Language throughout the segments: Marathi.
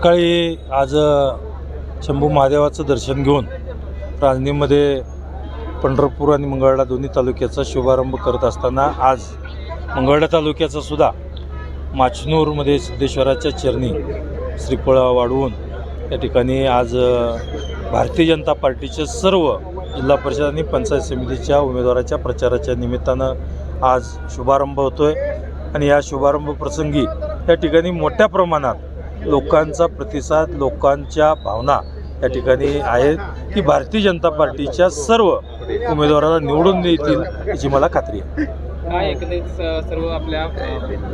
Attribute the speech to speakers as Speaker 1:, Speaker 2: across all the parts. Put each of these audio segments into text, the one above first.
Speaker 1: सकाळी आज शंभू महादेवाचं दर्शन घेऊन रांजणीमध्ये पंढरपूर आणि मंगळवेढा दोन्ही तालुक्याचा शुभारंभ करत असताना आज मंगळवेढा तालुक्याचा सुद्धा माचनूरमध्ये सिद्धेश्वराच्या चरणी श्रीफळ वाढवून या ठिकाणी आज भारतीय जनता पार्टीचे सर्व जिल्हा परिषद आणि पंचायत समितीच्या उमेदवाराच्या प्रचाराच्या निमित्तानं आज शुभारंभ होतो आहे आणि या शुभारंभ प्रसंगी या ठिकाणी मोठ्या प्रमाणात लोकांचा प्रतिसाद, लोकांच्या भावना या ठिकाणी आहेत की भारतीय जनता पार्टीच्या सर्व उमेदवाराला निवडून देतील याची मला खात्री आहे.
Speaker 2: काय एकंदरीत सर्व आपल्या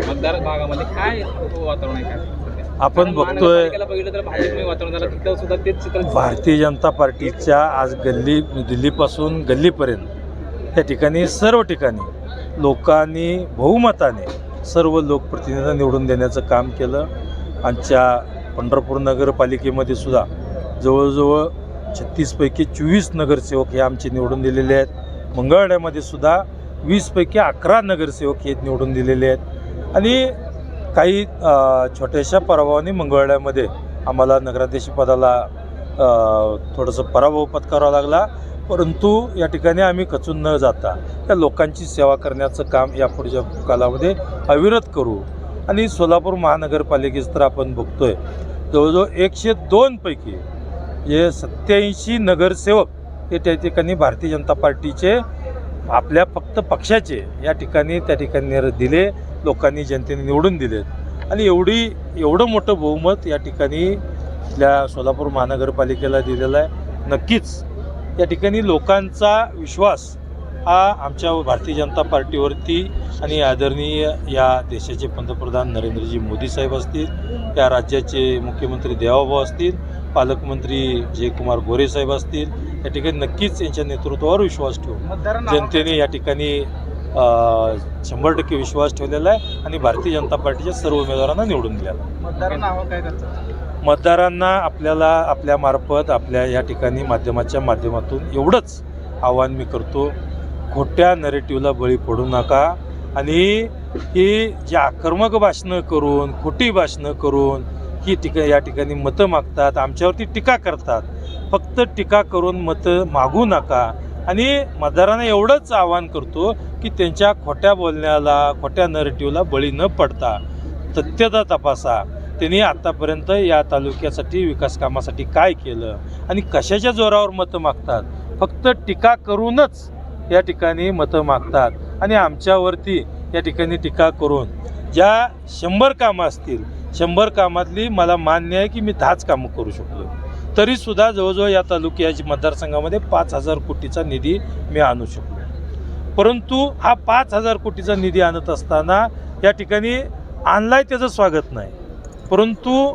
Speaker 2: मतदार भागामध्ये काय वातावरण आहे काय
Speaker 1: आपण बघतोय
Speaker 2: बघितलं तर भाजपने वातावरण झालं तिथं सुद्धा तेच चित्र
Speaker 1: भारतीय जनता पार्टीच्या आज दिल्लीपासून गल्लीपर्यंत या ठिकाणी सर्व ठिकाणी लोकांनी बहुमताने सर्व लोकप्रतिनिधींना निवडून देण्याचं काम केलं. आमच्या पंढरपूर नगरपालिकेमध्ये सुद्धा जवळजवळ 36 पैकी 24 नगरसेवक हे आमचे निवडून दिलेले आहेत. मंगळवेढ्यामध्ये सुद्धा 20 पैकी 11 नगरसेवक हे निवडून दिलेले आहेत आणि काही छोट्याशा पराभवाने मंगळवेढ्यामध्ये आम्हाला नगराध्यक्षपदाला थोडंसं पराभव पत्करावा लागला, परंतु या ठिकाणी आम्ही खचून न जाता त्या लोकांची सेवा करण्याचं काम या पुढच्या कालामध्ये अविरत करू. आणि सोलापूर महानगरपालिकेचं तर आपण बघतोय जवळजवळ 102 पैकी जे 87 नगरसेवक हे त्या ठिकाणी भारतीय जनता पार्टीचे आपल्या फक्त पक्षाचे या ठिकाणी त्या ठिकाणी दिले, लोकांनी जनतेने निवडून दिलेत आणि एवढं मोठं बहुमत या ठिकाणी आपल्या सोलापूर महानगरपालिकेला दिलेलं आहे. नक्कीच या ठिकाणी लोकांचा विश्वास हा आमच्या भारतीय जनता पार्टीवरती आणि आदरणीय या देशाचे पंतप्रधान नरेंद्रजी मोदी साहेब असतील, या राज्याचे मुख्यमंत्री देवाभाऊ असतील, पालकमंत्री जयकुमार गोरे साहेब असतील, या ठिकाणी नक्कीच यांच्या नेतृत्वावर विश्वास ठेवून जनतेने या ठिकाणी 100% विश्वास ठेवलेला आहे आणि भारतीय जनता पार्टीच्या सर्व उमेदवारांना निवडून दिलेला. मतदारांना आपल्याला आपल्यामार्फत आपल्या या ठिकाणी माध्यमाच्या माध्यमातून एवढंच आवाहन मी करतो, खोट्या नरेटिव्हला बळी पडू नका आणि ही जी आक्रमक भाषणं करून, खोटी भाषणं करून ही या ठिकाणी मतं मागतात, आमच्यावरती टीका करतात. फक्त टीका करून मतं मागू नका आणि मतदारांना एवढंच आवाहन करतो की त्यांच्या खोट्या बोलण्याला, खोट्या नरेटिव्हला बळी न पडता तथ्यता तपासा. त्यांनी आत्तापर्यंत या तालुक्यासाठी विकास कामासाठी काय केलं आणि कशाच्या जोरावर मतं मागतात. फक्त टीका करूनच या ठिकाणी मतं मागतात आणि आमच्यावरती या ठिकाणी टीका करून ज्या 100 कामं असतील, 100 कामातली मला मान्य आहे की मी 10च कामं करू शकलो, तरीसुद्धा जवळजवळ या तालुक्याच्या मतदारसंघामध्ये 5,000 कोटीचा निधी मी आणू शकलो. परंतु हा 5,000 कोटीचा निधी आणत असताना या ठिकाणी आणलाय त्याचं स्वागत नाही, परंतु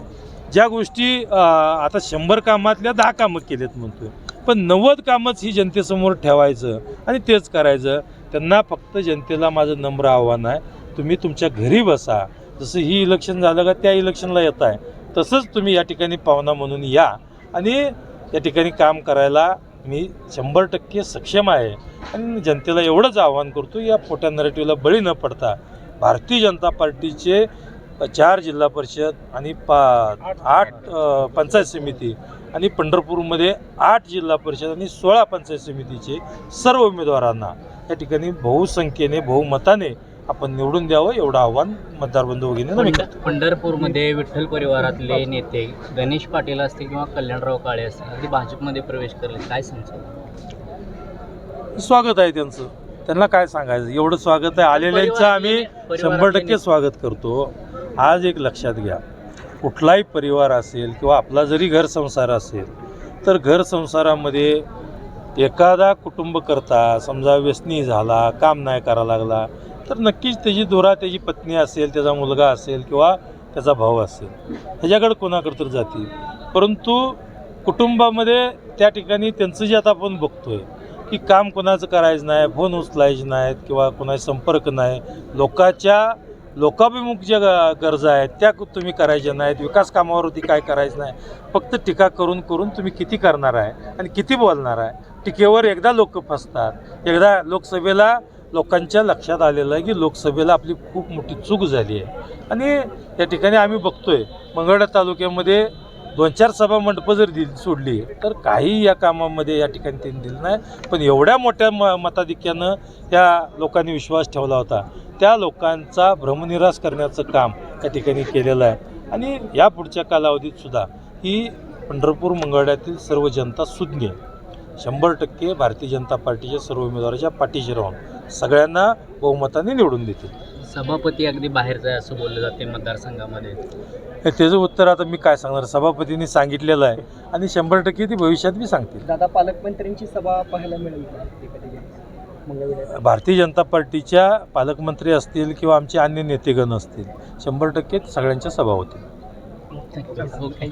Speaker 1: ज्या गोष्टी आता 100 कामातल्या 10 कामं केलेत म्हणतोय, पण 90 कामच ही जनतेसमोर ठेवायचं आणि तेच करायचं. त्यांना फक्त जनतेला माझं नम्र आव्हान आहे, तुम्ही तुमच्या घरी बसा. जसं ही इलेक्शन झालं का त्या इलेक्शनला येत आहे तसंच तुम्ही या ठिकाणी पाहुणा म्हणून या आणि या ठिकाणी काम करायला मी 100% सक्षम आहे. आणि जनतेला एवढंच आव्हान करतो, या खोट्या नरेटिव्हला बळी न पडता भारतीय जनता पार्टीचे 4 जिल्हा परिषद आणि 8 पंचायत समिती आणि पंढरपूरमध्ये 8 जिल्हा परिषद आणि 16 पंचायत समितीचे सर्व उमेदवारांना या ठिकाणी बहुसंख्येने बहुमताने आपण निवडून द्यावं एवढं आव्हान मतदार बंधू भगिनींना मी करतो.
Speaker 3: पंढरपूरमध्ये विठ्ठल परिवारातले नेते गणेश पाटील असतील किंवा कल्याणराव काळे असतील अगदी भाजपमध्ये प्रवेश करले, काय सांगतो?
Speaker 1: स्वागत आहे त्यांचं, त्यांना काय सांगायचं, एवढं स्वागत आहे. आलेल्यांचं आम्ही 100% स्वागत करतो. आज एक लक्षात घ्या, कुठलाही परिवार असेल किंवा आपला जरी घर संसार असेल तर घर संसारामध्ये एखादा कुटुंब करता समजा व्यसनी झाला, काम नाही करायला लागला तर नक्कीच त्याची दोरा त्याची पत्नी असेल, त्याचा मुलगा असेल किंवा त्याचा भाऊ असेल, ह्याच्याकडे कोणाकडे तर जातील. परंतु कुटुंबामध्ये त्या ठिकाणी त्यांचं जे आता आपण बघतोय की काम कोणाचं करायचं नाही, फोन उचलायचे नाहीत किंवा कोणाचा संपर्क नाही, लोकाभिमुख ज्या गरजा आहेत त्या तुम्ही करायच्या नाहीत, विकास कामावरती काय करायचं नाही, फक्त टीका करून करून तुम्ही किती करणार आहे आणि किती बोलणार आहे. टीकेवर एकदा लोक फसतात. एकदा लोकसभेला लोकांच्या लक्षात आलेलं आहे की लोकसभेला आपली खूप मोठी चूक झाली आहे आणि या ठिकाणी आम्ही बघतोय मंगळवेढा तालुक्यामध्ये 2-4 सभा मंडपं जर सोडली तर काही या कामामध्ये या ठिकाणी त्यांनी दिलं नाही. पण एवढ्या मोठ्या मताधिक्यानं या लोकांनी विश्वास ठेवला होता, त्या लोकांचा भ्रमनिरास करण्याचं काम त्या ठिकाणी केलेलं आहे. आणि या पुढच्या कालावधीतसुद्धा ही पंढरपूर मंगळवेढ्यातील सर्व जनता सुज्ञ 100% भारतीय जनता पार्टीच्या सर्व उमेदवाराच्या पाठीशी राहून सगळ्यांना बहुमताने निवडून देतील.
Speaker 3: सभापती अगदी बाहेरचा आहे असं बोललं जाते मतदारसंघामध्ये.
Speaker 1: त्याचं उत्तर आता मी काय सांगणार. सभापतींनी सांगितलेलं आहे आणि 100% ती भविष्यात बी सांगतील.
Speaker 4: दादा, पालकमंत्र्यांची सभा पाहायला मिळेल का कधी मंगळवेढ्यात?
Speaker 1: भारतीय जनता पार्टीच्या पालकमंत्री असतील किंवा आमचे अन्य नेतेगण असतील 100% सगळ्यांच्या सभा होतील.
Speaker 3: ओके.